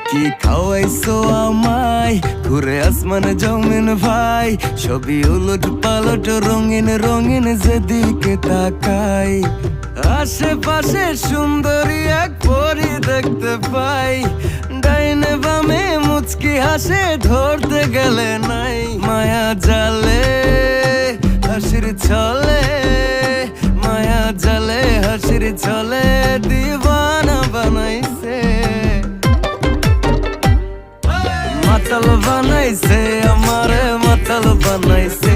কি খাওয়াইছো আমায়, ঘুরে আসমান জমিন ভাই, সবই উলট পালট রঙিন রঙিন যেদিকে তাকাই। আশেপাশে সুন্দরী এক পরি দেখতে পাই, ডাইনে বামে মুচকি হাসে ধরতে গেলে নাই। মায়া জালে হাসির ছলে, মায়া জালে হাসির ছলে দিবানা বানাইছে, মাতাল বানাইছে আমারে মাতাল বানাইছে।